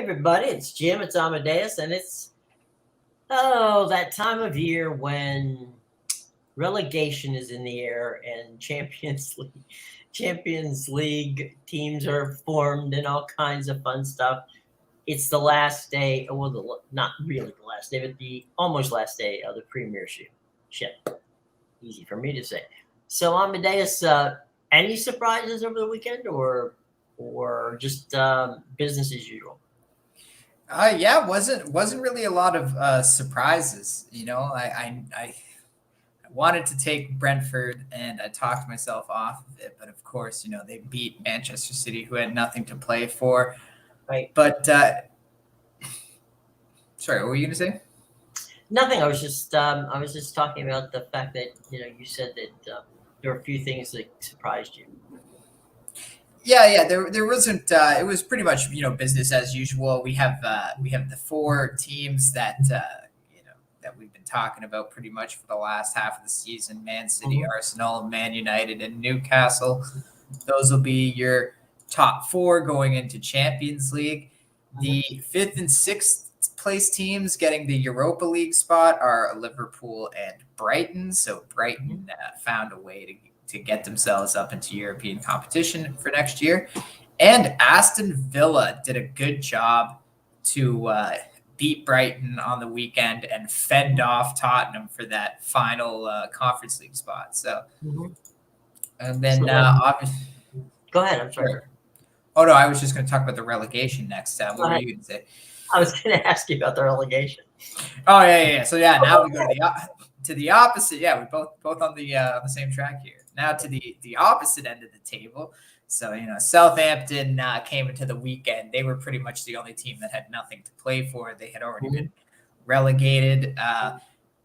Everybody, it's Jim, it's Amadeus, and it's that time of year when relegation is in the air and Champions League teams are formed and all kinds of fun stuff. It's the last day, well, not really the last day, but the almost last day of the Premiership. Easy for me to say. So, Amadeus, any surprises over the weekend, or just business as usual? Yeah, wasn't really a lot of surprises. I wanted to take Brentford, and I talked myself off of it. But of course, they beat Manchester City, who had nothing to play for. Right. But sorry, what were you gonna say? Nothing. I was just talking about the fact that you said that there were a few things that surprised you. Yeah. There wasn't. It was pretty much business as usual. We have the four teams that that we've been talking about pretty much for the last half of the season: Man City, Mhm. Arsenal, Man United, and Newcastle. Those will be your top four going into Champions League. Mhm. The fifth and sixth place teams getting the Europa League spot are Liverpool and Brighton. So Mhm. Brighton found a way to get themselves up into European competition for next year. And Aston Villa did a good job to beat Brighton on the weekend and fend off Tottenham for that final Conference League spot. So, Mhm. and So then then, obviously, go ahead. I'm sorry. oh no, I was just going to talk about the relegation next. Go What were ahead. you going to say? I was going to ask you about the relegation. Oh yeah. So yeah, now we go to the opposite. Yeah, we both on the same track here. Now to the opposite end of the table. So Southampton came into the weekend. They were pretty much the only team that had nothing to play for. They had already Mhm. been relegated.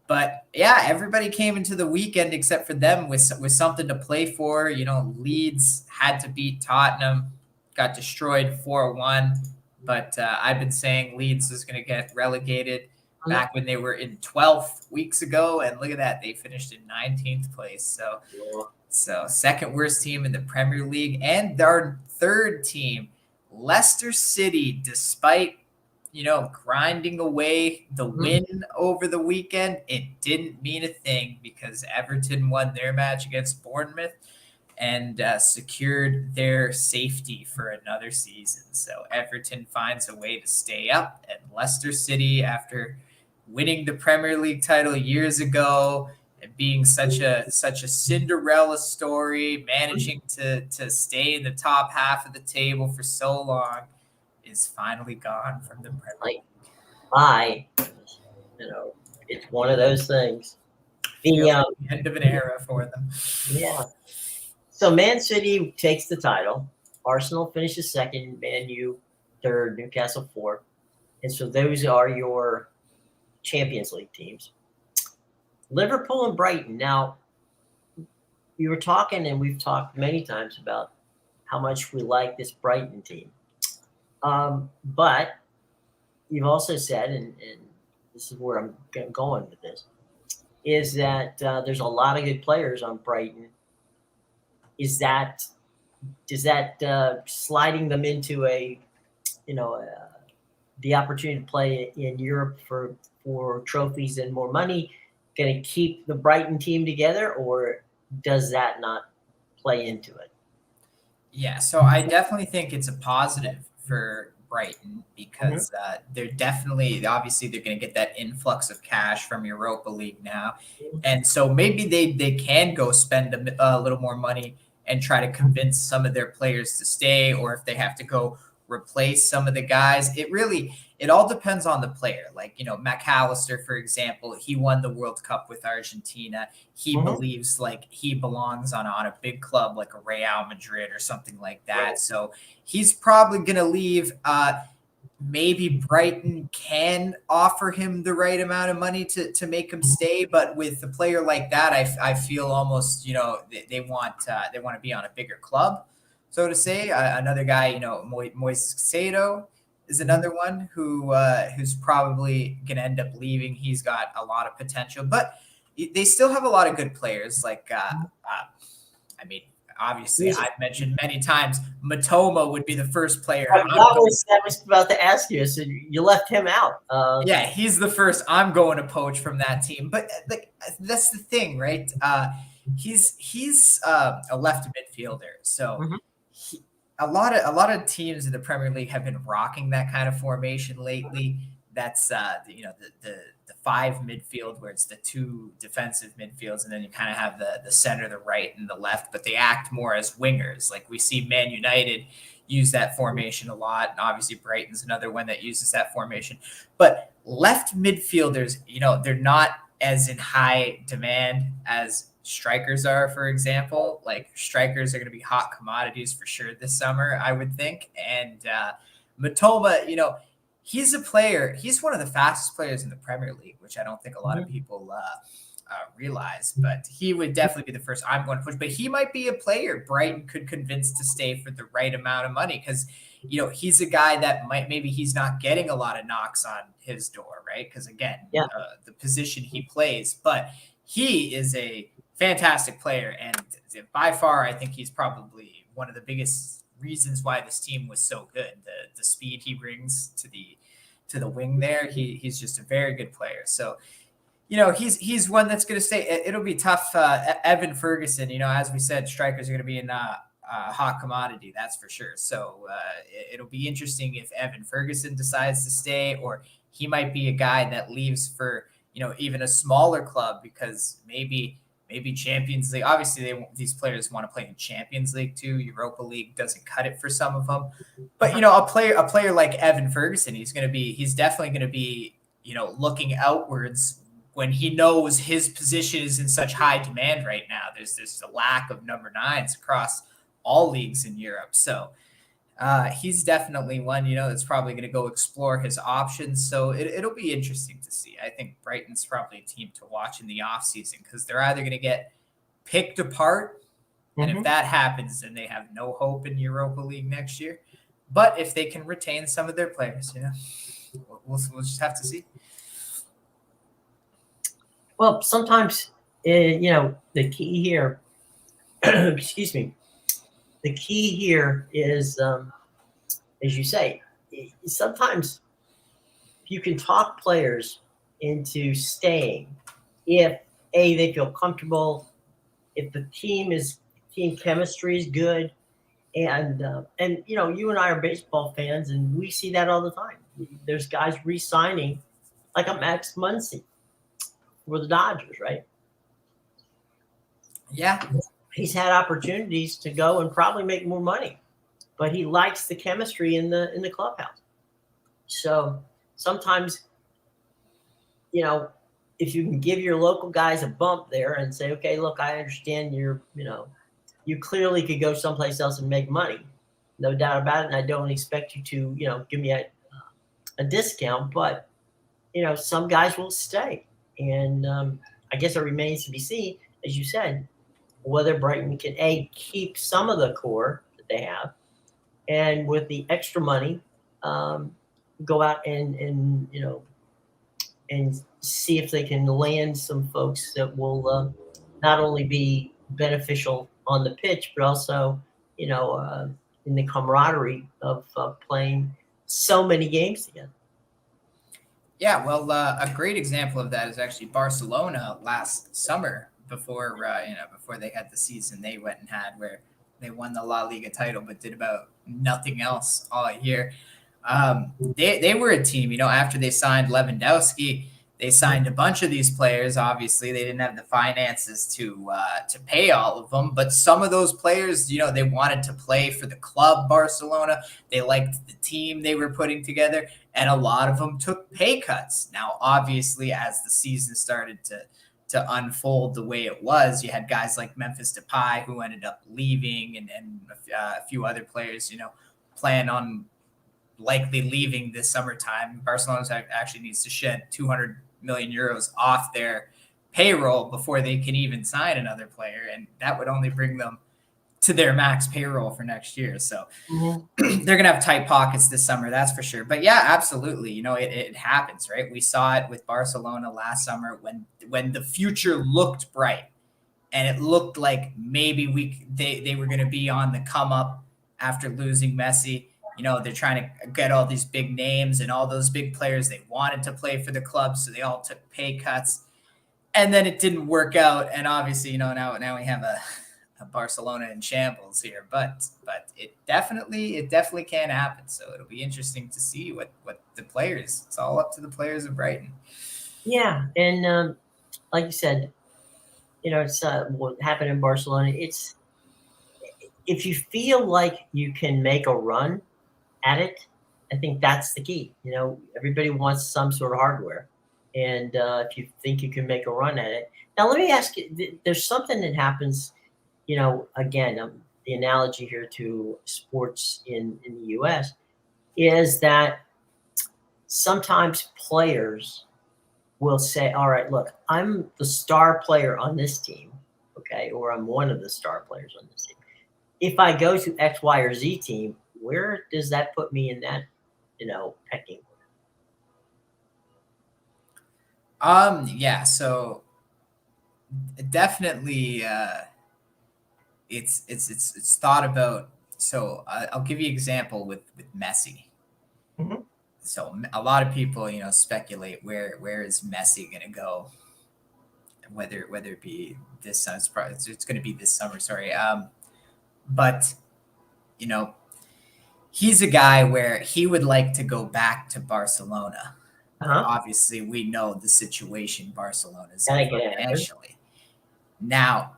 But yeah, everybody came into the weekend except for them with something to play for. Leeds had to beat Tottenham, got destroyed 4-1. But I've been saying Leeds is going to get relegated Mhm. back when they were in 12th weeks ago, and look at that, they finished in 19th place. So second worst team in the Premier League, and our third team, Leicester City, despite grinding away the Mhm. win over the weekend, it didn't mean a thing because Everton won their match against Bournemouth and secured their safety for another season. So Everton finds a way to stay up, and Leicester City, after winning the Premier League title years ago and being such a Cinderella story, managing to stay in the top half of the table for so long, is finally gone from the Premier Like, League. bye. You know, it's one of those things. The Feels like the end of an era for them. Yeah. So Man City takes the title. Arsenal finishes second. Man U third. Newcastle fourth. And so those are your Champions League teams. Liverpool and Brighton. Now, you were talking, and we've talked many times about how much we like this Brighton team. But you've also said, and this is where I'm going with this, is that there's a lot of good players on Brighton. Is that Is that sliding them into you know the opportunity to play in Europe for trophies and more money going to keep the Brighton team together, or does that not play into it? Yeah, so I definitely think it's a positive for Brighton Mhm. because obviously, they're going to get that influx of cash from Europa League now, and so maybe they can go spend a little more money and try to convince some of their players to stay, or if they have to go replace some of the guys. It all depends on the player. Like McAllister, for example, he won the World Cup with Argentina. He Mhm. believes like he belongs on a big club like a Real Madrid or something like Right. that. So he's probably going to leave. Maybe Brighton can offer him the right amount of money to make him stay, but with a player like that, I feel almost they want to be on a bigger club, so to say. Another guy, Moises Caicedo is Mhm. another one who's probably going to end up leaving. He's got a lot of potential, but they still have a lot of good players. Like, I mean, obviously, I've mentioned many times, Matoma would be the first player. That was about to ask you. So you left him out. Yeah, he's the first I'm going to poach from that team. But like that's the thing, right? He's a left midfielder, so a lot of teams in the Premier League have been rocking that kind of formation lately. That's the five midfield where it's the two defensive midfields, and then you kind of have the center, the right, and the left, but they act more as wingers. Like we see Man United use that formation a lot, and obviously Brighton's another one that uses that formation. But left midfielders, they're not as in high demand as strikers are, for example. Like strikers are going to be hot commodities for sure this summer, I would think. And Matoma, he's a player. He's one of the fastest players in the Premier League, which I don't think a lot of people realize. But he would definitely be the first I'm going to push. But he might be a player Brighton could convince to stay for the right amount of money because, he's a guy that maybe he's not getting a lot of knocks on his door, right? Because again, the position he plays, but he is a fantastic player, and by far, I think he's probably one of the biggest reasons why this team was so good. The speed he brings to the wing there, he's just a very good player. So, he's one that's going to stay. It'll be tough. Evan Ferguson, as we said, strikers are going to be in a hot commodity, that's for sure. So it'll be interesting if Evan Ferguson decides to stay, or he might be a guy that leaves for even a smaller club because maybe Champions League. Obviously, these players want to play in Champions League too. Europa League doesn't cut it for some of them. But a player like Evan Ferguson, he's definitely going to be looking outwards when he knows his position is in such high demand right now. There's a lack of number 9s across all leagues in Europe. So he's definitely one, that's probably going to go explore his options. So it'll be interesting to see. I think Brighton's probably a team to watch in the offseason because they're either going to get picked apart, and if that happens, then they have no hope in Europa League next year. But if they can retain some of their players, we'll just have to see. Well, sometimes, the key here, excuse me, the key here is, as you say, sometimes you can talk players into staying if they feel comfortable, if the team chemistry is good, and you and I are baseball fans, and we see that all the time. There's guys re-signing, like a Max Muncy for the Dodgers, right? Yeah. He's had opportunities to go and probably make more money, but he likes the chemistry in the clubhouse. So sometimes, if you can give your local guys a bump there and say, okay, look, I understand you clearly could go someplace else and make money, no doubt about it. And I don't expect you to, give me a discount, but some guys will stay. And I guess it remains to be seen, as you said, whether Brighton can keep some of the core that they have, and with the extra money, go out and see if they can land some folks that will not only be beneficial on the pitch, but also in the camaraderie of playing so many games together. Yeah, well, a great example of that is actually Barcelona last summer. Before they had the season they went and had where they won the La Liga title but did about nothing else all year. They were a team, after they signed Lewandowski, they signed a bunch of these players. Obviously, they didn't have the finances to pay all of them, but some of those players, they wanted to play for the club Barcelona. They liked the team they were putting together, and a lot of them took pay cuts. Now, obviously, as the season started to unfold the way it was, you had guys like Memphis Depay who ended up leaving, and a few other players, plan on likely leaving this summertime. Barcelona actually needs to shed 200 million euros off their payroll before they can even sign another player, and that would only bring them to their max payroll for next year. So they're going to have tight pockets this summer, that's for sure. But yeah, absolutely. It happens, right? We saw it with Barcelona last summer when the future looked bright. and it looked like maybe they were going to be on the come up after losing Messi. You know, they're trying to get all these big names and all those big players. They wanted to play for the club, so they all took pay cuts. And then it didn't work out. And obviously, you know, now we have a Barcelona in shambles here. But it definitely can happen. So it'll be interesting to see what the players. It's all up to the players of Brighton. Yeah, and like you said, you know, it's what happened in Barcelona. It's if you feel like you can make a run at it, I think that's the key. You know, everybody wants some sort of hardware, and if you think you can make a run at it, now let me ask you: there's something that happens. You know, again, the analogy here to sports in the U.S. is that sometimes players will say, all right, look, I'm the star player on this team, okay, or I'm one of the star players on this team. If I go to X, Y, or Z team, where does that put me in that, you know, pecking order? Yeah, so definitely it's thought about. So I'll give you an example with Messi. Mm-hmm. So a lot of people, you know, speculate where is Messi going to go, whether it be this summer. It's going to be this summer. Sorry, but you know, he's a guy where he would like to go back to Barcelona. Obviously, we know the situation Barcelona's in financially. Now,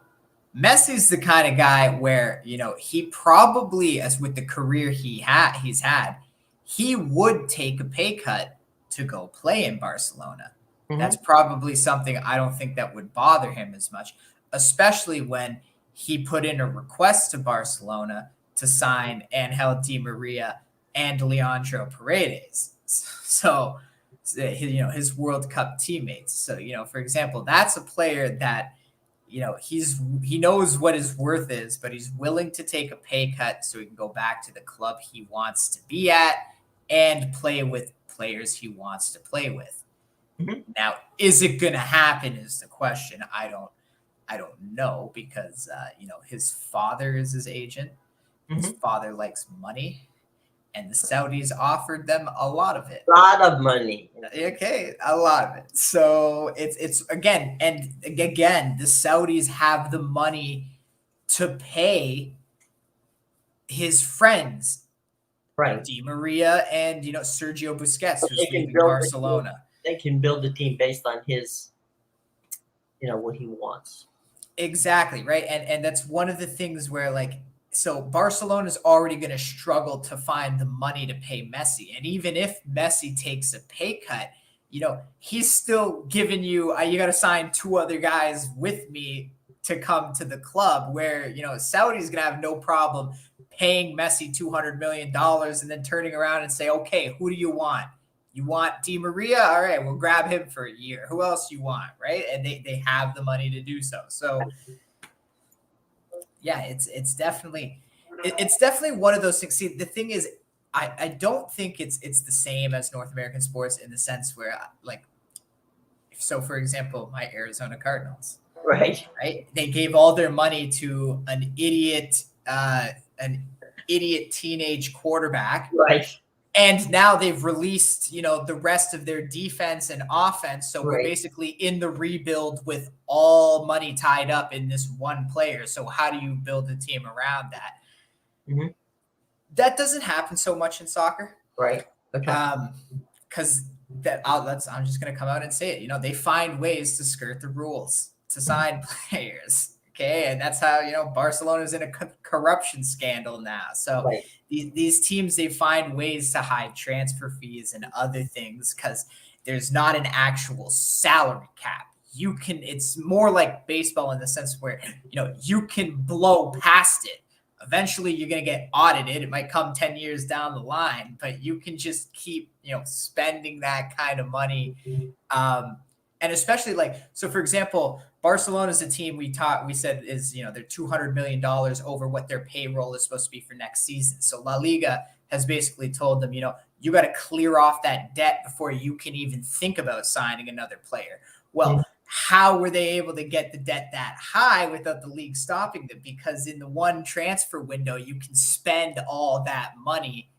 Messi's the kind of guy where, you know, he probably, as with the career he's had, he would take a pay cut to go play in Barcelona. Mm-hmm. That's probably something I don't think that would bother him as much, especially when he put in a request to Barcelona to sign Angel Di Maria and Leandro Paredes. So, you know, his World Cup teammates. So, you know, for example, that's a player that, you know, he knows what his worth is, but he's willing to take a pay cut so he can go back to the club he wants to be at and play with players he wants to play with. Mm-hmm. Now, is it going to happen is the question. I don't know because, you know, his father is his agent. Mm-hmm. His father likes money, and the Saudis offered them a lot of it. A lot of money. Okay, a lot of it. So it's again, the Saudis have the money to pay his friends, right? Di Maria and, you know, Sergio Busquets, who's leaving Barcelona. They can build the team based on his, you know, what he wants. Exactly, right? And that's one of the things where, like, so Barcelona is already going to struggle to find the money to pay Messi. And even if Messi takes a pay cut, you know, he's still giving you got to sign 2 other guys with me to come to the club, where, you know, Saudi's going to have no problem paying Messi $200 million and then turning around and say, okay, who do you want? You want Di Maria? All right, we'll grab him for a year. Who else you want, right? And they have the money to do so. So, yeah, it's definitely one of those things. See, the thing is, I don't think it's the same as North American sports in the sense where, like, so for example, my Arizona Cardinals, right, they gave all their money to an idiot teenage quarterback, right. And now they've released, you know, the rest of their defense and offense. So we're basically in the rebuild with all money tied up in this one player. So how do you build a team around that? Mm-hmm. That doesn't happen so much in soccer. Right. Okay. Because I'm just going to come out and say it. You know, they find ways to skirt the rules to sign players. Okay. And that's how, you know, Barcelona's in a corruption scandal now. So these teams, they find ways to hide transfer fees and other things because there's not an actual salary cap. It's more like baseball in the sense where, you know, you can blow past it. Eventually you're going to get audited. It might come 10 years down the line, but you can just keep, you know, spending that kind of money. And especially so for example, Barcelona is a team we said is, you know, they're $200 million over what their payroll is supposed to be for next season. So La Liga has basically told them, you know, you got to clear off that debt before you can even think about signing another player. Well, how were they able to get the debt that high without the league stopping them? Because in the one transfer window, you can spend all that money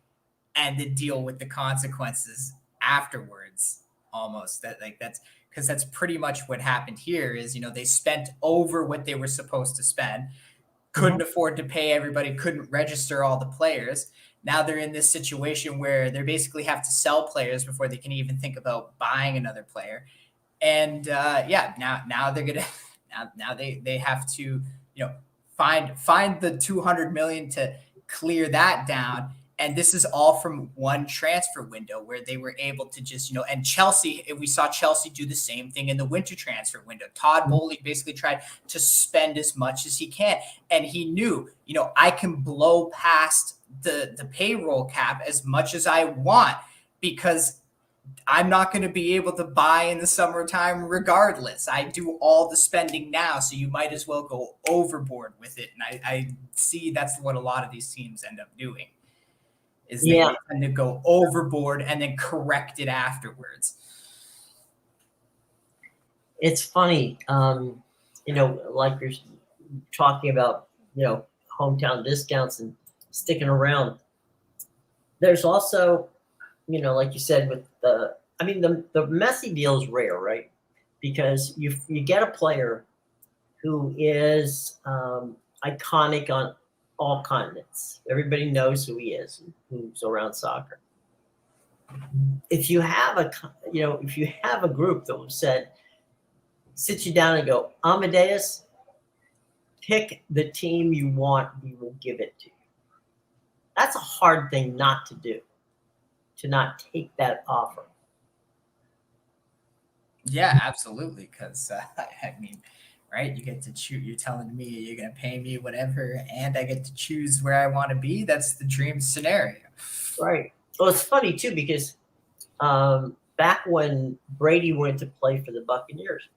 and then deal with the consequences afterwards. Almost that's because that's pretty much what happened here. Is they spent over what they were supposed to spend, couldn't afford to pay everybody, couldn't register all the players. Now they're in this situation where they basically have to sell players before they can even think about buying another player. And now they're gonna now they have to find the 200 million to clear that down. And this is all from one transfer window where they were able to just and Chelsea, we saw Chelsea do the same thing in the winter transfer window. Todd Bowley basically tried to spend as much as he can, and he knew I can blow past the payroll cap as much as I want because I'm not going to be able to buy in the summertime regardless. I do all the spending now, so you might as well go overboard with it. And I see that's what a lot of these teams end up doing, is they tend to go overboard and then correct it afterwards. It's funny, like you're talking about, hometown discounts and sticking around. There's also, like you said, with the Messi deal is rare, right? Because you get a player who is iconic on all continents. Everybody knows who he is, who's around soccer. If you have a group that said, sit you down and go, Amadeus, pick the team you want, we will give it to you. That's a hard thing not to do, to not take that offer. Yeah, absolutely. Because right, you get to choose. You're telling me you're going to pay me whatever, and I get to choose where I want to be. That's the dream scenario. Right. Well, it's funny too because back when Brady went to play for the Buccaneers,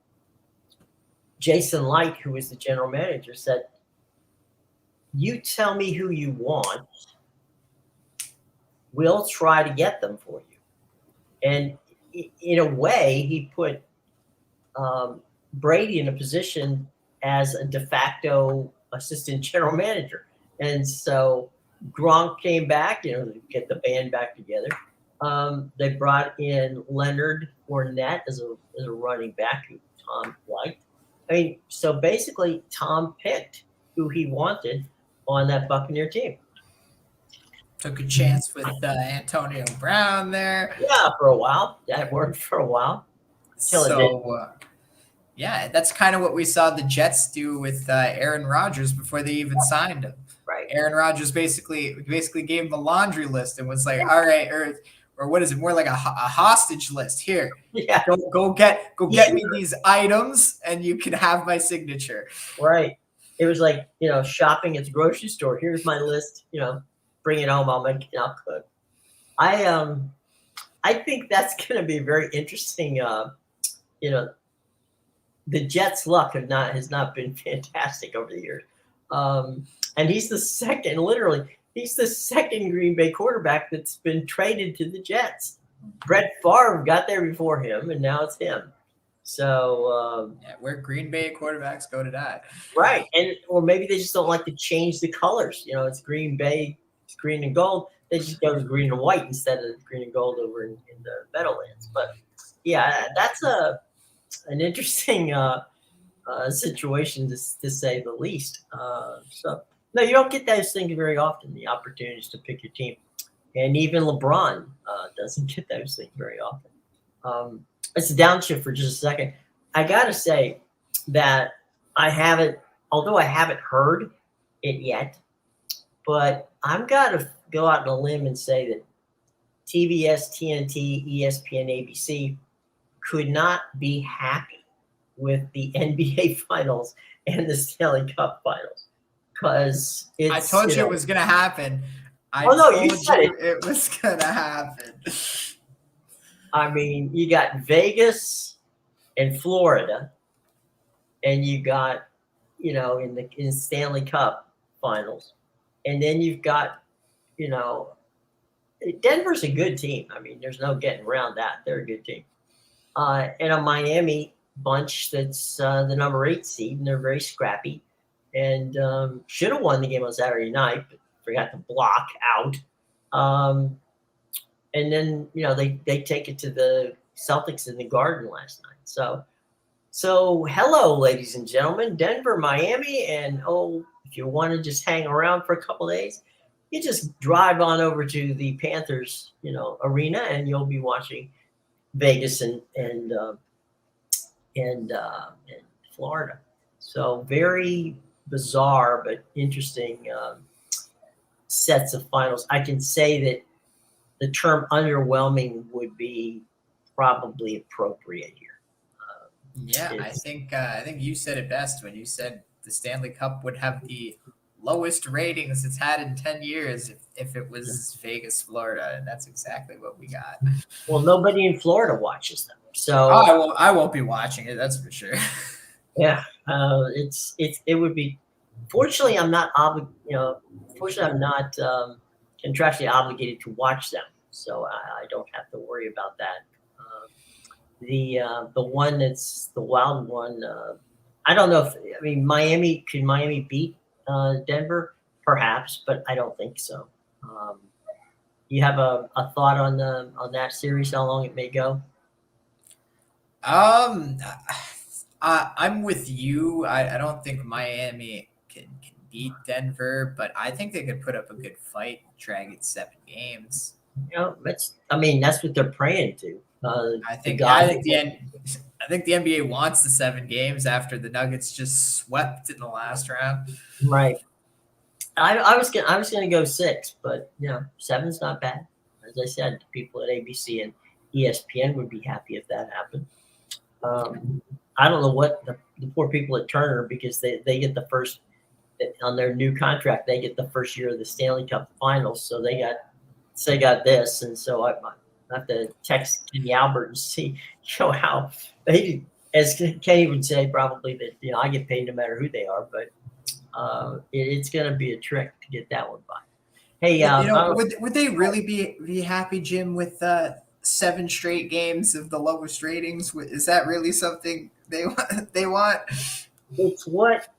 Jason Light, who was the general manager, said, "You tell me who you want. We'll try to get them for you." And in a way, he put Brady in a position as a de facto assistant general manager. And so Gronk came back, to get the band back together. They brought in Leonard Fournette as a running back who Tom liked. So basically Tom picked who he wanted on that Buccaneer team. Took a chance with Antonio Brown there. Yeah, for a while. That worked for a while. That's kind of what we saw the Jets do with Aaron Rodgers before they even signed him. Right. Aaron Rodgers basically gave him a laundry list and was like, all right, or what is it, more like a hostage list here. Yeah. Go get me these items and you can have my signature. Right. It was like, shopping at the grocery store. Here's my list, bring it home. I'll cook. I think that's going to be very interesting. The Jets' luck has not been fantastic over the years. And he's the second Green Bay quarterback that's been traded to the Jets. Brett Favre got there before him, and now it's him. So where Green Bay quarterbacks go to die. Right. Or maybe they just don't like to change the colors. It's Green Bay, it's green and gold. They just go to green and white instead of green and gold over in the Meadowlands. But yeah, that's an interesting situation to say the least. No, you don't get those things very often, the opportunities to pick your team. And even LeBron doesn't get those things very often. Let's downshift for just a second. I got to say that although I haven't heard it yet, but I'm got to go out on a limb and say that TBS, TNT, ESPN, ABC could not be happy with the NBA Finals and the Stanley Cup Finals. Because I told you it was going to happen. You said it was going to happen. You got Vegas and Florida, and you got, in Stanley Cup Finals. And then you've got, Denver's a good team. There's no getting around that. They're a good team. And Miami bunch that's the number 8 seed, and they're very scrappy. And should have won the game on Saturday night, but forgot to block out. And then they take it to the Celtics in the Garden last night. So hello, ladies and gentlemen, Denver, Miami, and if you want to just hang around for a couple of days, you just drive on over to the Panthers, arena, and you'll be watching Vegas and Florida. So very bizarre but interesting sets of finals. I can say that the term underwhelming would be probably appropriate here. I think you said it best when you said the Stanley Cup would have the lowest ratings it's had in 10 years if it was Vegas, Florida, and that's exactly what we got. Well, nobody in Florida watches them, so I won't be watching it. That's for sure. Yeah, it would be. Fortunately, I'm not Fortunately, I'm not contractually obligated to watch them, so I don't have to worry about that. The one that's the wild one. I don't know if Miami could beat Denver, perhaps, but I don't think so. You have a thought on that series? How long it may go? I'm with you. I don't think Miami can beat Denver, but I think they could put up a good fight, drag it 7 games. That's what they're praying to. I think the NBA wants the 7 games after the Nuggets just swept in the last round. Right. I was gonna go 6, but 7's not bad. As I said, people at ABC and ESPN would be happy if that happened. I don't know what the poor people at Turner, because they get the first on their new contract. They get the first year of the Stanley Cup Finals, so they got this, and so I have to text Kenny Albert and see how they, as Kenny would say, probably that I get paid no matter who they are, but it's going to be a trick to get that one by. Hey, would they really be happy, Jim, with 7 straight games of the lowest ratings? Is that really something they want? It's what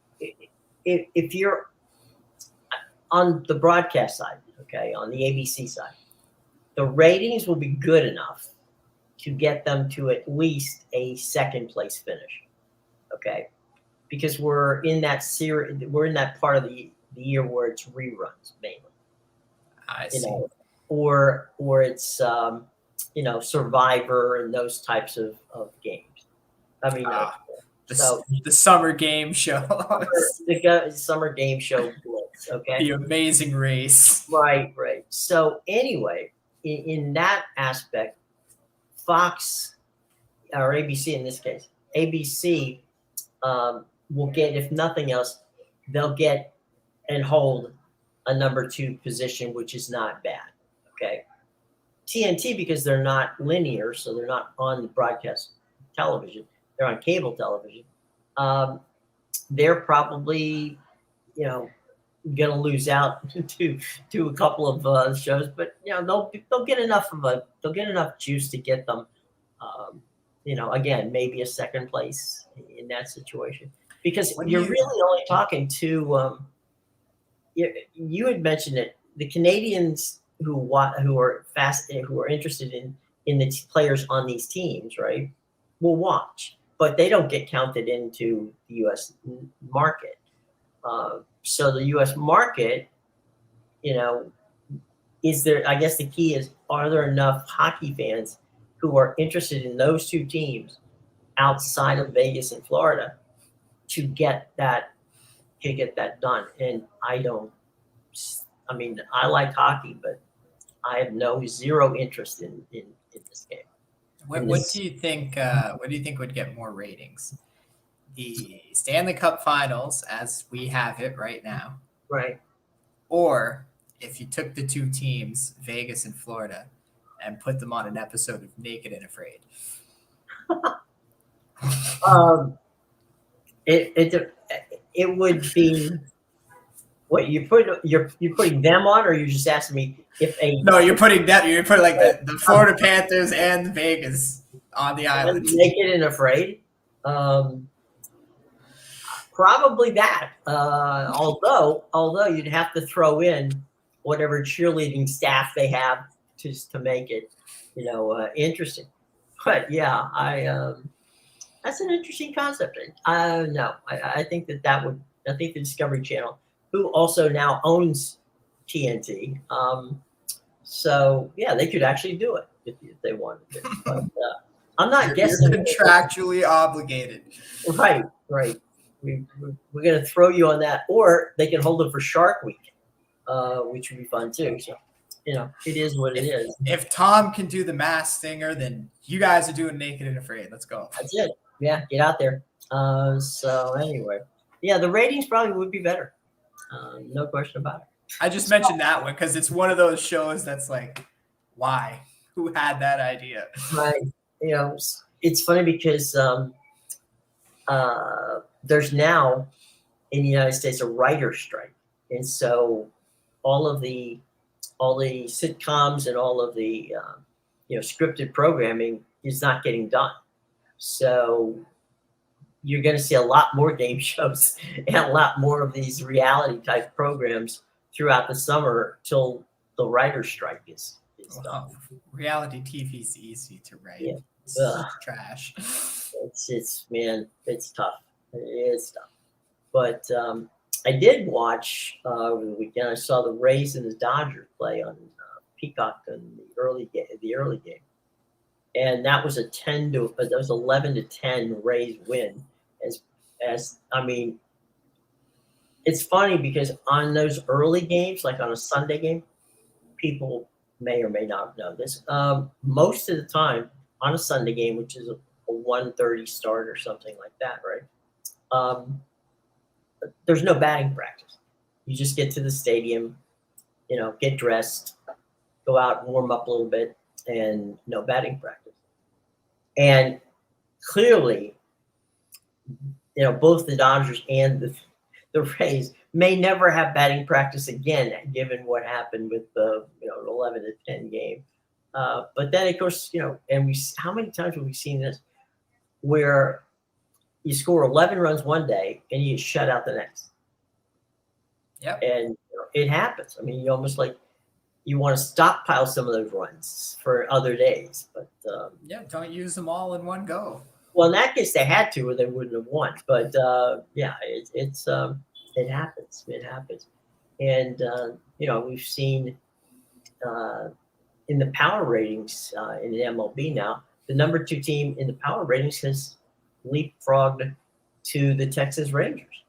if you're on the broadcast side, okay, on the ABC side, the ratings will be good enough to get them to at least a second place finish, okay, because we're in that series, we're in that part of the year where it's reruns mainly. I see. Or it's Survivor and those types of games. The summer game show. The summer game show blitz, okay? The Amazing Race. Right. So anyway, in that aspect, Fox, or ABC in this case, ABC will get, if nothing else, they'll get and hold a number 2 position, which is not bad, okay? TNT, because they're not linear, so they're not on the broadcast television, they're on cable television. They're probably, going to lose out to a couple of shows, but they'll get enough juice to get them. Again, maybe a second place in that situation, because you're really only talking to. You had mentioned it. The Canadians who are interested in the players on these teams, right, will watch, but they don't get counted into the U.S. market. So the U.S. market, is there? I guess the key is: are there enough hockey fans who are interested in those 2 teams outside of Vegas and Florida to get that done? And I don't. I like hockey, but I have zero interest in this game. What do you think? What do you think would get more ratings? The Stanley Cup Finals, as we have it right now, right? Or if you took the 2 teams, Vegas and Florida, and put them on an episode of Naked and Afraid. It would be. What you're putting them on, or you're just asking me if a? No, you're putting like the Florida Panthers and Vegas on the island. Naked and Afraid. Um, Probably that. Although you'd have to throw in whatever cheerleading staff they have just to make it, interesting. But yeah, that's an interesting concept. No, I think that would. I think the Discovery Channel, who also now owns TNT, so yeah, they could actually do it if they wanted to. But I'm not guessing. You're contractually obligated. Right. We're going to throw you on that, or they can hold it for Shark Week, which would be fun too. So, it is what it is. If Tom can do the Masked Singer, then you guys are doing Naked and Afraid. Let's go. That's it. Yeah, get out there. So anyway, yeah, the ratings probably would be better. No question about it. I just mentioned that one because it's one of those shows that's like, why? Who had that idea? Right. It's funny because there's now in the United States a writer's strike, and so all the sitcoms and all of the scripted programming is not getting done. So you're going to see a lot more game shows and a lot more of these reality type programs throughout the summer till the writer's strike is done. Reality TV is easy to write. Yeah. It's trash. It's tough. It's tough. But I did watch over the weekend. I saw the Rays and the Dodgers play on Peacock in the early game, and that was 11-10 Rays win. It's funny because on those early games, like on a Sunday game, people may or may not know this. Most of the time on a Sunday game, which is a 1:30 start or something like that, right? There's no batting practice. You just get to the stadium, get dressed, go out and warm up a little bit, and no batting practice. And clearly, both the Dodgers and the Rays may never have batting practice again, given what happened with the 11-10 game. But then, of course, and how many times have we seen this where you score 11 runs one day and you shut out the next? Yep. And it happens. I mean, you almost like you want to stockpile some of those runs for other days, but don't use them all in one go. Well, in that case, they had to, or they wouldn't have won. But it happens. It happens, and we've seen in the power ratings in the MLB now, the number 2 team in the power ratings has leapfrogged to the Texas Rangers,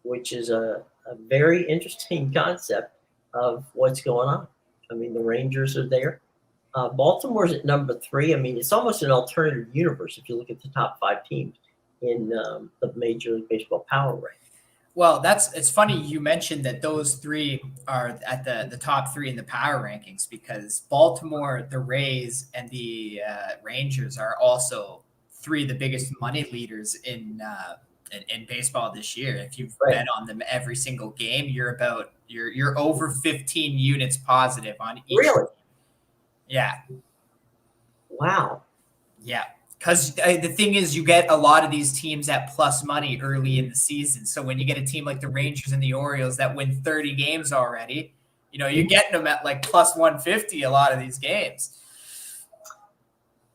which is a very interesting concept of what's going on. I mean, the Rangers are there. Baltimore's at number 3. I mean, it's almost an alternative universe if you look at the top 5 teams in the Major League Baseball power ranking. Well, it's funny you mentioned that those 3 are at the top 3 in the power rankings because Baltimore, the Rays, and the Rangers are also 3 of the biggest money leaders in baseball this year. If you've bet on them every single game, you're over 15 units positive on each. Really? Yeah. Wow. Yeah. Because the thing is, you get a lot of these teams at plus money early in the season. So when you get a team like the Rangers and the Orioles that win 30 games already, you're getting them at like plus 150 a lot of these games.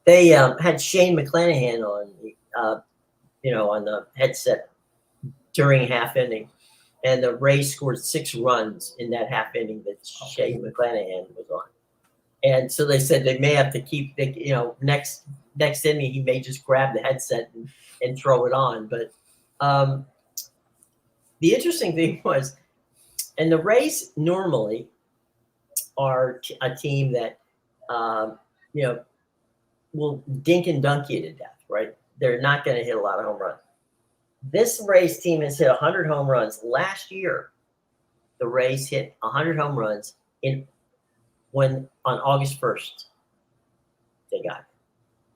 They had Shane McClanahan on the headset during half inning, and the Rays scored 6 runs in that half inning that Shane McClanahan was on. And so they said they may have to keep, next inning he may just grab the headset and throw it on. But the interesting thing was, and the Rays normally are a team that, will dink and dunk you to death, right? They're not going to hit a lot of home runs. This Rays team has hit 100 home runs. Last year, the Rays hit 100 home runs on August 1st. They got it.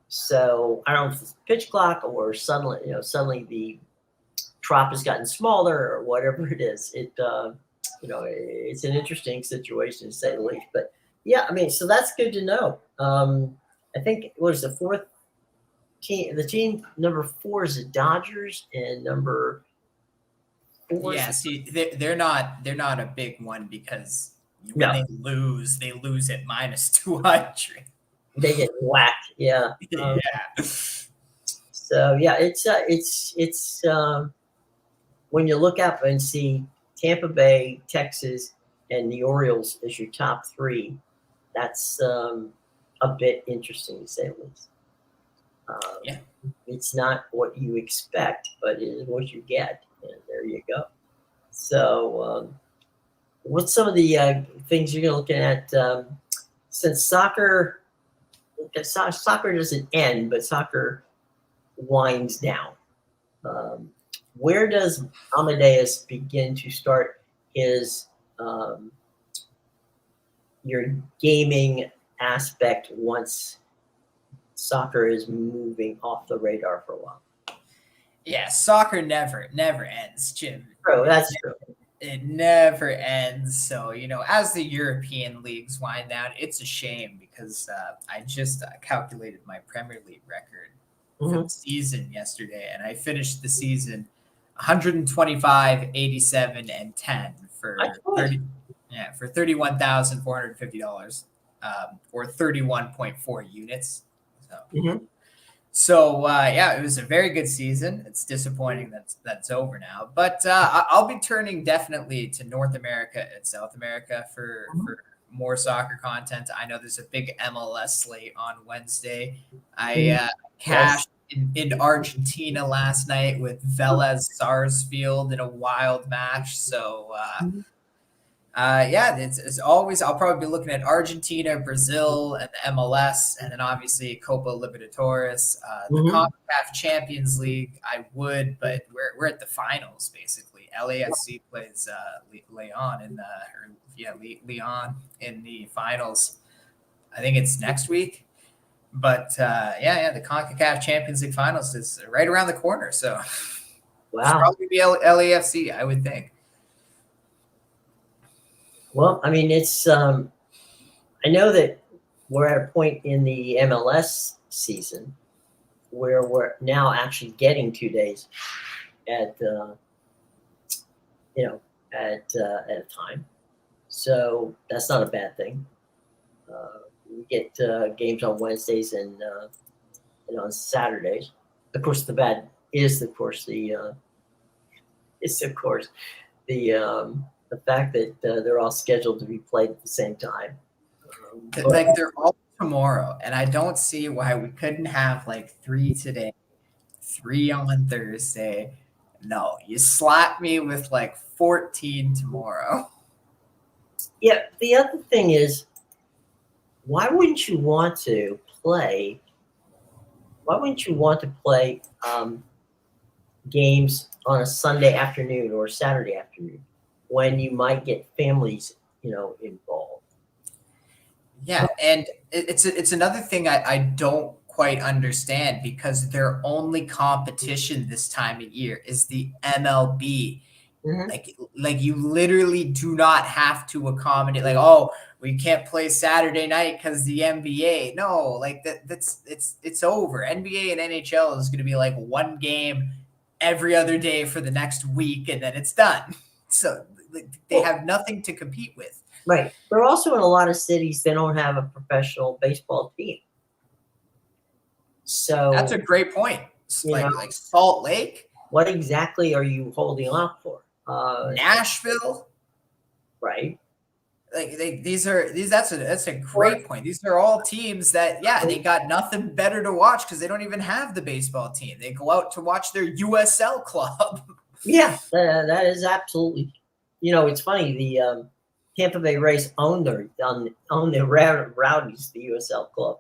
So I don't know if it's pitch clock or suddenly the trop has gotten smaller or whatever it is. It's an interesting situation to say the least. But yeah, I mean, so that's good to know. I think it was the team number 4 is the Dodgers, and number 4 Yeah, is see, they're not a big one because when no, they lose at minus 200. they get whacked. Yeah. Yeah. So yeah, it's when you look up and see Tampa Bay, Texas, and the Orioles as your top 3, that's a bit interesting to say the least. Yeah. It's not what you expect, but it is what you get, and there you go. So, what's some of the things you're looking at? Since soccer doesn't end, but soccer winds down. Where does Amadeus begin to start his your gaming aspect once soccer is moving off the radar for a while? Yeah, soccer never ends, Jim. True, that's true. It never ends. So, as the European leagues wind down, it's a shame because I just calculated my Premier League record for the season yesterday, and I finished the season 125, 87, and 10 for 30. Yeah, for $31,450, or 31.4 units. So, yeah, it was a very good season. It's disappointing that's over now, but I'll be turning definitely to North America and South America for more soccer content. I know there's a big MLS slate on Wednesday. I cashed in Argentina last night with Vélez Sarsfield in a wild match. So, yeah, it's always, I'll probably be looking at Argentina, Brazil, and the MLS, and then obviously Copa Libertadores, the CONCACAF Champions League. I would, but we're at the finals basically. LAFC plays Leon Leon in the finals. I think it's next week. But yeah, the CONCACAF Champions League finals is right around the corner. So wow, it's probably be LAFC, I would think. Well, I mean, it's I know that we're at a point in the MLS season where we're now actually getting 2 days at at a time, so that's not a bad thing. We get games on Wednesdays and on Saturdays. Of course, the bad is the fact that they're all scheduled to be played at the same time. Like they're all tomorrow, and I don't see why we couldn't have like 3 today, 3 on Thursday. No, you slap me with like 14 tomorrow. Yeah, the other thing is, why wouldn't you want to play? Why wouldn't you want to play games on a Sunday afternoon or a Saturday afternoon when you might get families, involved? Yeah, and it's another thing I don't quite understand because their only competition this time of year is the MLB. Like you literally do not have to accommodate like, oh, we can't play Saturday night because the NBA. No, like it's over. NBA and NHL is going to be like one game every other day for the next week, and then it's done. So they have nothing to compete with. Right. But also in a lot of cities, they don't have a professional baseball team. So that's a great point. Like Salt Lake. What exactly are you holding off for? Nashville. Right. Like that's a great point. These are all teams that, yeah, they got nothing better to watch because they don't even have the baseball team. They go out to watch their USL club. Yeah, that is absolutely. It's funny. The Tampa Bay Rays own the Rowdies, the USL club.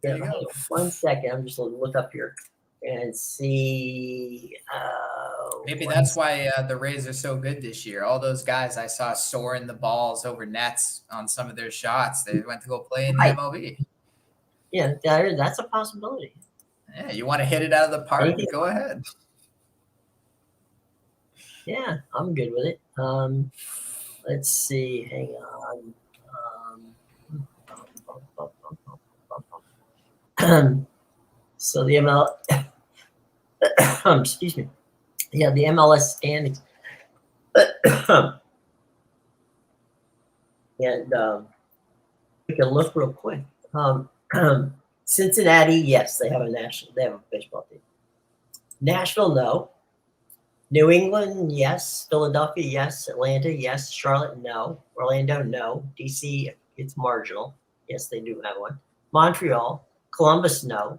There you go. 1 second, I'm just going to look up here and see. Maybe that's why the Rays are so good this year. All those guys I saw soaring the balls over nets on some of their shots, they went to go play in the MLB. Yeah, that's a possibility. Yeah, you want to hit it out of the park? Go ahead. Yeah, I'm good with it. Let's see. Hang on. So the excuse me. Yeah, the MLS standings. And we can look real quick. Cincinnati, yes, they have a baseball team. Nashville, no. New England, yes. Philadelphia, yes. Atlanta, yes. Charlotte, no. Orlando, no. DC, it's marginal. Yes, they do have one. Montreal, Columbus, no.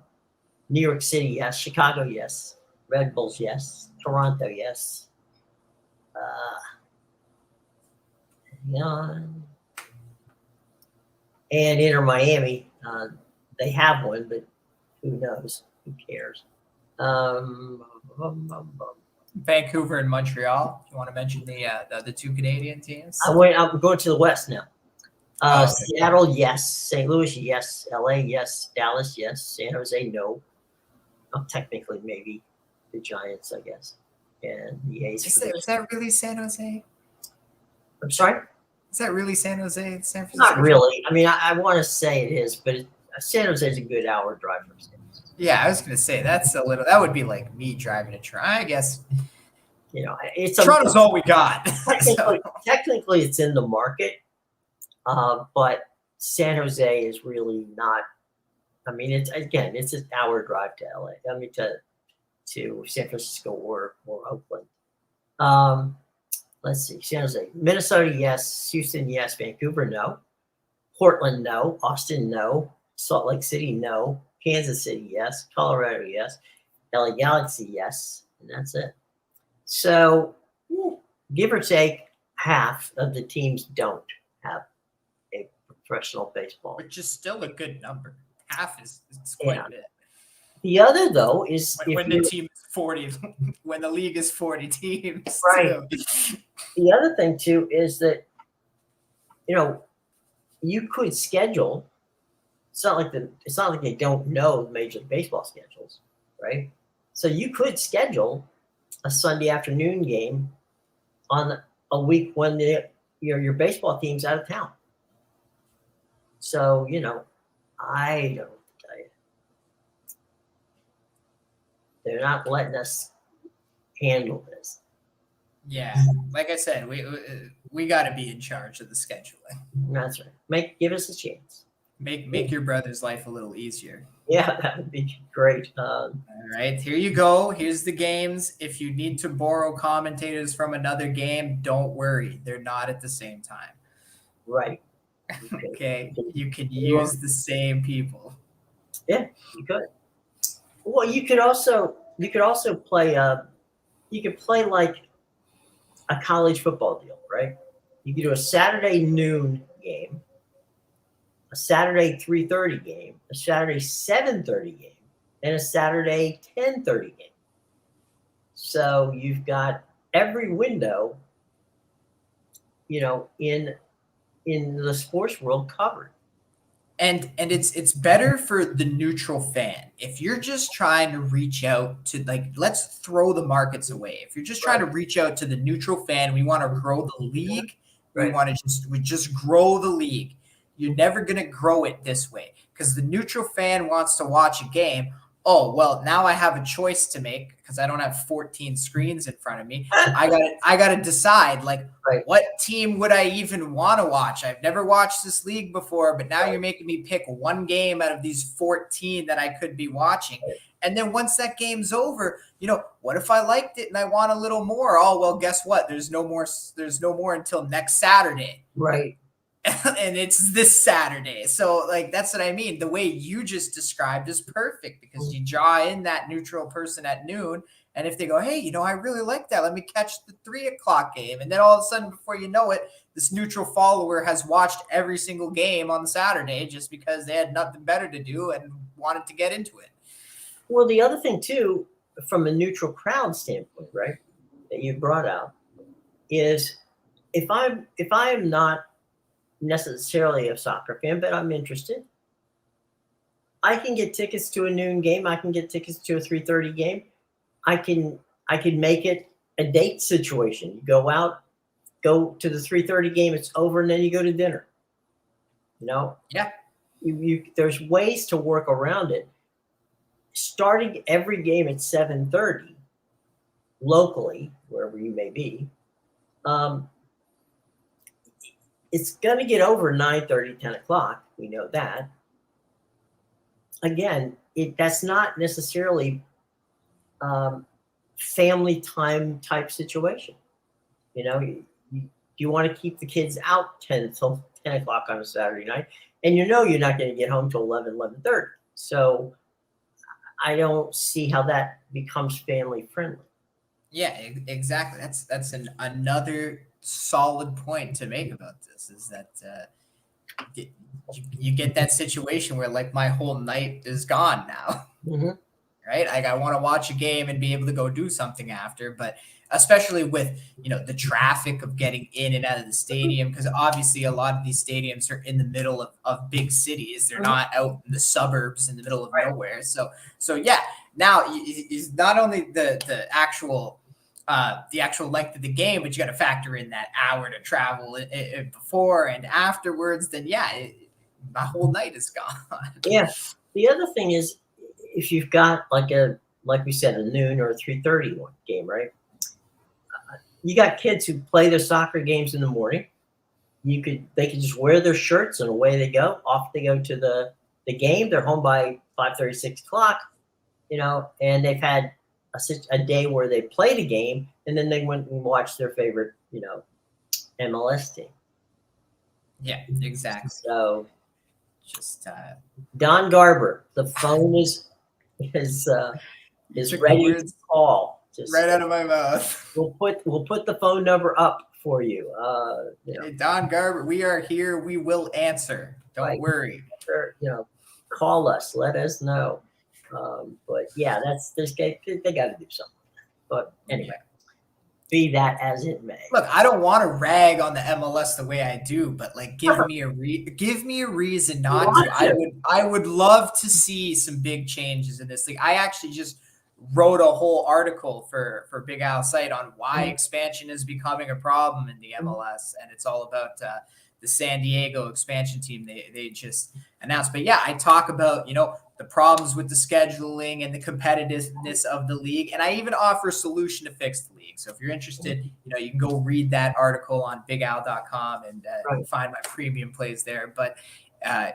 New York City, yes. Chicago, yes. Red Bulls, yes. Toronto, yes. Yeah. And Inter Miami, they have one, but who knows? Who cares? Vancouver and Montreal. You want to mention the two Canadian teams? I'm going to the West now. Okay. Seattle, yes. St. Louis, yes. LA, yes. Dallas, yes. San Jose, no. Technically, maybe the Giants, I guess. And the A's. Is that really San Jose? I'm sorry? Is that really San Jose? San Francisco? Not really. I mean, I want to say it is, but San Jose is a good hour drive from San Jose. Yeah, I was going to say that would be like me driving to Toronto. I guess, it's Toronto's all we got. Technically, it's in the market, but San Jose is really not. I mean, it's an hour drive to LA. I mean, to San Francisco or Oakland. Let's see. San Jose, Minnesota, yes. Houston, yes. Vancouver, no. Portland, no. Austin, no. Salt Lake City, no. Kansas City, yes. Colorado, yes. LA Galaxy, yes. And that's it. So, give or take, half of the teams don't have a professional baseball. Which is still a good number. Half is quite a bit. The other, though, is when the team is 40, when the league is 40 teams. Right. The other thing, too, is that, you could schedule. It's not like they don't know Major League Baseball schedules, right? So you could schedule a Sunday afternoon game on a week when your baseball team's out of town. So, I don't know what to tell you. They're not letting us handle this. Yeah, like I said, we got to be in charge of the scheduling. That's right. Give us a chance. Make your brother's life a little easier. Yeah, that would be great. All right, here you go. Here's the games. If you need to borrow commentators from another game, don't worry. They're not at the same time. Right. Okay. You can use the same people. Yeah, you could. Well, you could also play. You could play like a college football deal, right? You could do a Saturday noon game, a Saturday 3:30 game, a Saturday 7:30 game, and a Saturday 10:30 game. So you've got every window, in the sports world covered. And it's better for the neutral fan. If you're just trying to reach out to, let's throw the markets away. If you're just trying to reach out to the neutral fan, we want to grow the league. We want to just grow the league. You're never going to grow it this way because the neutral fan wants to watch a game. Oh, well, now I have a choice to make because I don't have 14 screens in front of me. I got to decide, what team would I even want to watch? I've never watched this league before, but now you're making me pick one game out of these 14 that I could be watching. And then once that game's over, what if I liked it and I want a little more? Oh, well, guess what? There's no more until next Saturday. Right. And it's this Saturday. So that's what I mean. The way you just described is perfect because you draw in that neutral person at noon. And if they go, hey, I really like that. Let me catch the 3:00 game. And then all of a sudden, before you know it, this neutral follower has watched every single game on Saturday just because they had nothing better to do and wanted to get into it. Well, the other thing too, from a neutral crowd standpoint, right, that you brought out is if I'm not necessarily a soccer fan, but I'm interested, I can get tickets to a noon game. I can get tickets to a 3:30 game. I can make it a date situation. You go out, go to the 3:30 game. It's over, and then you go to dinner. Yeah. There's ways to work around it. starting every game at 7:30 locally, wherever you may be, um, it's going to get over 9:30, 10 o'clock. We know that. Again, that's not necessarily family time type situation. You want to keep the kids out 10 till 10 o'clock on a Saturday night, and you're not going to get home till 11:30. So I don't see how that becomes family friendly. Yeah, exactly. That's another solid point to make about this is that you get that situation where like my whole night is gone now. Mm-hmm. Right? Like I want to watch a game and be able to go do something after, but especially with the traffic of getting in and out of the stadium, because obviously a lot of these stadiums are in the middle of big cities. They're not out in the suburbs in the middle of nowhere. So yeah, now is not only the actual length of the game, but you got to factor in that hour to travel before and afterwards. Then my whole night is gone. Yeah. The other thing is, if you've got like we said, a noon or a 3:30 game, right? You got kids who play their soccer games in the morning. They could just wear their shirts and away they go. Off they go to the game. They're home by 5:30, 6 o'clock, and they've had a day where they played a game, and then they went and watched their favorite, MLS team. Yeah, exactly. So just Don Garber, the phone is ready to call. Just right out of my mouth. We'll put the phone number up for you. Hey, Don Garber, we are here. We will answer. Don't worry. Call us. Let us know. But yeah, they got to do something. But anyway, be that as it may. Look, I don't want to rag on the MLS the way I do, but like, give me a reason not to. I would love to see some big changes in this league. I actually just wrote a whole article for Big Al's site on why expansion is becoming a problem in the MLS, and it's all about the San Diego expansion team they just announced. But yeah, I talk about the problems with the scheduling and the competitiveness of the league, and I even offer a solution to fix the league. So if you're interested, you can go read that article on bigal.com and find my premium plays there. But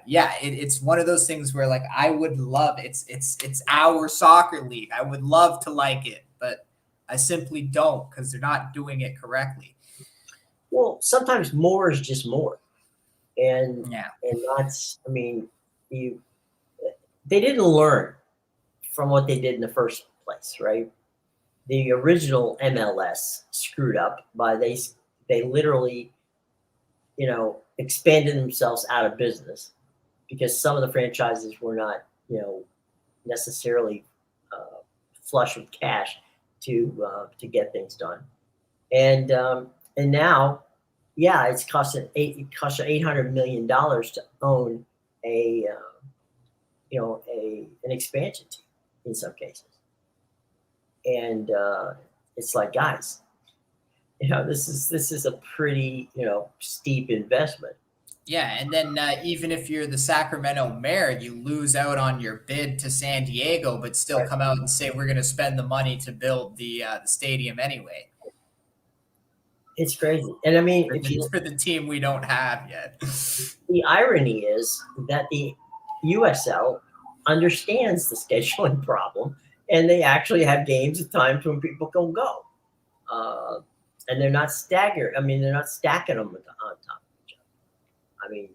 it's one of those things where like I would love it's our soccer league. I would love to like it, but I simply don't because they're not doing it correctly. Well, sometimes more is just more, and that's they didn't learn from what they did in the first place, right? The original MLS screwed up by they literally expanded themselves out of business because some of the franchises were not, necessarily flush with cash to get things done, and now, it costs $800 million to own an expansion team in some cases, and it's like, guys. This is a pretty, steep investment. Yeah, and then even if you're the Sacramento mayor, you lose out on your bid to San Diego, but still come out and say we're going to spend the money to build the stadium anyway. It's crazy, and for the team we don't have yet. The irony is that the USL understands the scheduling problem, and they actually have games at times when people can go. And they're not staggered. They're not stacking them on top of each other.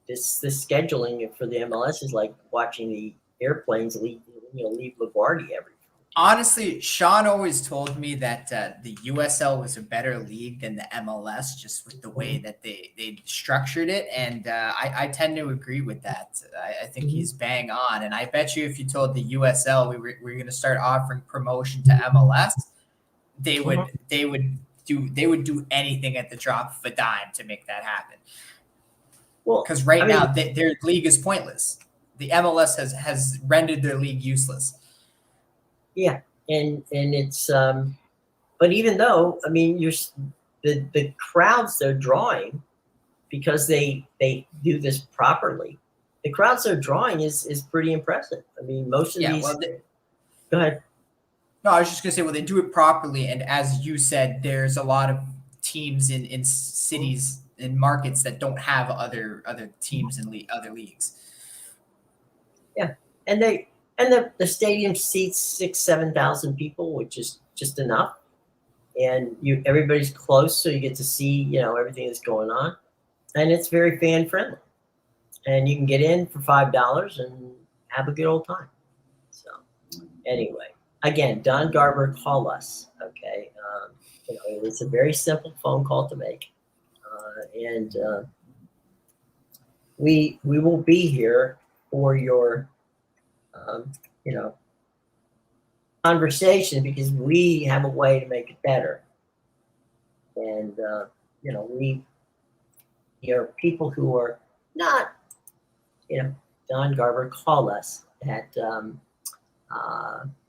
This scheduling for the MLS is like watching the airplanes leave LaGuardia every. Honestly, Sean always told me that the USL was a better league than the MLS, just with the way that they structured it, and I tend to agree with that. I think he's bang on, and I bet you if you told the USL we were going to start offering promotion to MLS, they would do anything at the drop of a dime to make that happen. Well, because now their league is pointless. The MLS has rendered their league useless. Yeah, and it's but even though you're the crowds they're drawing because they do this properly the crowds they're drawing is pretty impressive. I mean, most of Yeah, these. well, Go ahead. no, I was just gonna say, well, they do it properly, and as you said, there's a lot of teams in cities and markets that don't have other teams in other leagues. And the stadium seats 6,000-7,000 people, which is just enough. And everybody's close, so you get to see everything that's going on, and it's very fan friendly. And you can get in for $5 and have a good old time. So anyway, again, Don Garber, call us. Okay, it's a very simple phone call to make, and we will be here for your conversation, because we have a way to make it better. And we are people who are not Don Garber. Call us at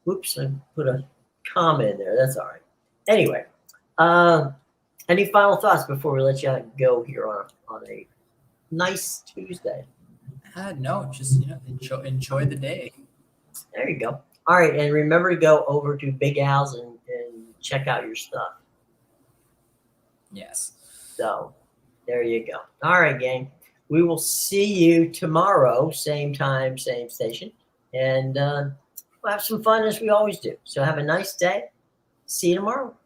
oops, I put a comma in there. That's all right. Anyway, any final thoughts before we let you go here on a nice Tuesday? No, just enjoy the day. There you go. All right, and remember to go over to Big Al's and check out your stuff. Yes. So there you go. All right, gang. We will see you tomorrow, same time, same station, and we'll have some fun as we always do. So have a nice day. See you tomorrow.